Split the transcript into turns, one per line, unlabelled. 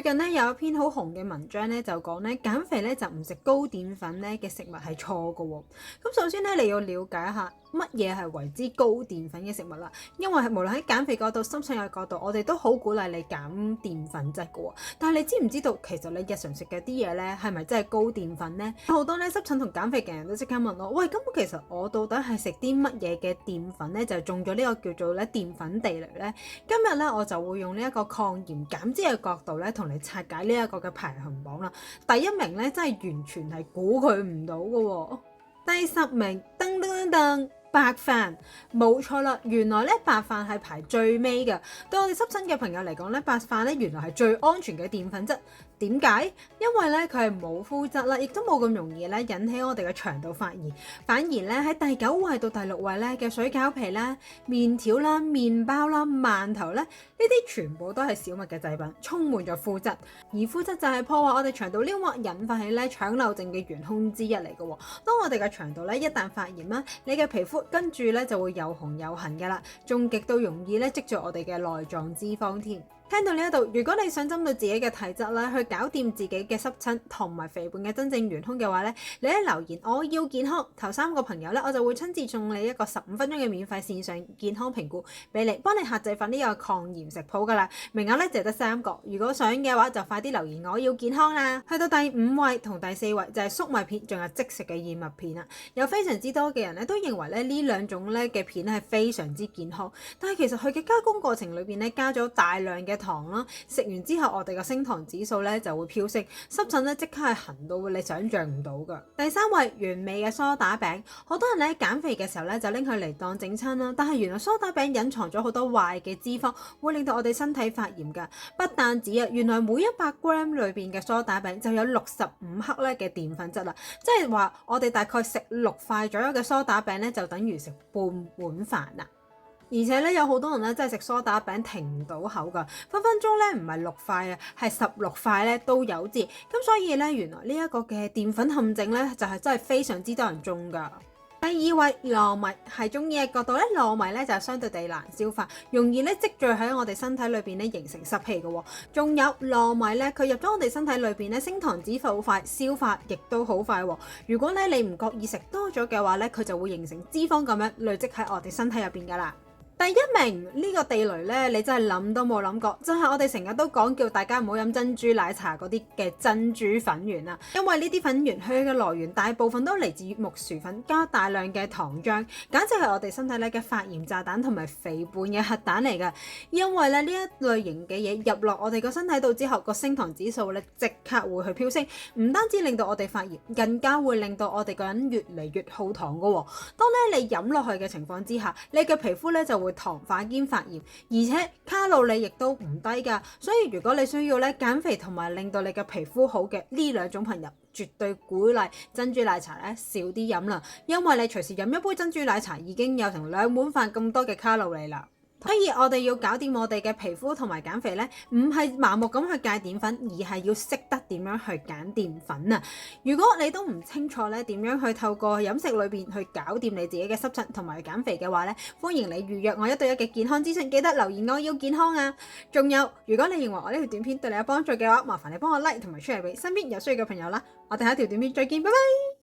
近咧有一篇好紅嘅文章咧，就講咧減肥咧就唔食高澱粉咧嘅食物係錯㗎喎。咁首先咧你要了解一下乜嘢係為之高澱粉嘅食物啦，因為無論喺減肥角度、心態嘅角度，我哋都好鼓勵你減澱粉質㗎喎。但係你知唔知道其實你日常食嘅啲嘢咧係咪真係高澱粉呢？好多咧濕疹同減肥嘅人都即刻問我：喂，咁其實我到底係食啲乜嘢嘅澱粉咧就中咗呢個叫做咧澱粉地雷咧？今日咧我就會用呢一個抗鹽減脂嘅角度咧同你拆解呢一個嘅排行榜啦。第一名咧真係完全係估佢唔到㗎喎。第10名，噔噔噔噔，白飯，冇錯啦，原來咧白飯係排最尾嘅。對我哋濕疹嘅朋友嚟講咧，白飯咧原來係最安全嘅澱粉質。點解？因為咧佢係冇麩質啦，亦都冇咁容易咧引起我哋嘅腸道發炎。反而咧喺第9位到第6位咧嘅水餃皮啦、麵條啦、麵包啦、饅頭咧，呢啲全部都係小麥嘅製品，充滿咗麩質。而麩質就係破壞我哋腸道黏膜，引發起咧腸漏症嘅元兇之一嚟嘅喎。當我哋嘅腸道咧一旦發炎啦，你嘅皮膚跟住咧就會又紅又痕㗎啦，仲極度容易咧積聚我哋嘅內臟脂肪添。聽到呢一度，如果你想針對自己嘅體質咧，去搞掂自己嘅濕疹同埋肥胖嘅真正元兇嘅話咧，你喺留言我要健康頭3個朋友咧，我就會親自送你一個15分鐘嘅免費線上健康評估俾你，幫你客製化呢個抗鹽食譜噶啦，名額咧就得3個，如果想嘅話就快啲留言我要健康啦。去到第5位同第4位就係粟米片，仲有即食嘅燕麥片啦。有非常之多嘅人咧都認為咧呢兩種咧嘅片係非常之健康，但係其實佢嘅加工過程裏邊咧加咗大量嘅糖啦，食完之後我哋嘅升糖指數咧就會飆升，濕疹咧即刻係痕到你想象唔到噶。第3位，原味嘅梳打餅，好多人咧減肥嘅時候咧就拎佢嚟當整餐啦，但係原來梳打餅隱藏咗好多壞嘅脂肪，會令到我哋身體發炎噶。不單止啊，原來每100g 裏邊嘅梳打餅就有65克咧嘅澱粉質啦，即係話我哋大概食6塊左右嘅梳打餅咧就等於食半碗飯啦。而且咧有好多人咧真係食梳打餅停唔到口㗎，分分鐘咧唔係6塊啊，係16塊咧都有至。咁所以咧原來呢一個嘅澱粉陷阱咧就係真係非常之多人中㗎。第2位，糯米，係中醫嘅角度咧，糯米咧就相對地難消化，容易咧積聚喺我哋身體裏邊咧形成濕氣嘅喎。仲有糯米咧，佢入咗我哋身體裏邊咧升糖指數好快，消化亦都好快喎。如果咧你唔覺意食多咗嘅話咧，佢就會形成脂肪咁樣累積喺我哋身體入邊㗎啦。第1名呢個地雷呢，你真係諗都冇諗過，就係我哋成日都講叫大家唔好飲珍珠奶茶嗰啲嘅珍珠粉圓啊，因為呢啲粉圓佢嘅來源大部分都嚟自木薯粉，加大量嘅糖漿，簡直係我哋身體咧嘅發炎炸彈同埋肥胖嘅核彈嚟㗎。因為咧呢一類型嘅嘢入落我哋個身體度之後，個升糖指數咧即刻會去飆升，唔單止令到我哋發炎，更加會令到我哋個人越嚟越好糖㗎喎。當咧你飲落去嘅情況之下，你嘅皮膚咧就會糖化兼發炎，而且卡路里亦都唔低㗎，所以如果你需要咧減肥同埋令到你嘅皮膚好嘅呢兩種朋友，絕對鼓勵珍珠奶茶咧少啲飲啦，因為你隨時飲一杯珍珠奶茶已經有成2碗飯咁多嘅卡路里啦。所以我哋要搞掂我哋嘅皮膚同埋減肥咧，唔係盲目咁去戒澱粉，而係要識得點樣去揀澱粉啊！如果你都唔清楚咧點樣去透過飲食裏邊去搞掂你自己嘅濕疹同埋減肥嘅話咧，歡迎你預約我1對1嘅健康諮詢，記得留言我要健康啊！仲有，如果你認為我呢條短片對你有幫助嘅話，麻煩你幫我 like 同埋 share 俾身邊有需要嘅朋友啦！我哋下一條短片再見，拜拜。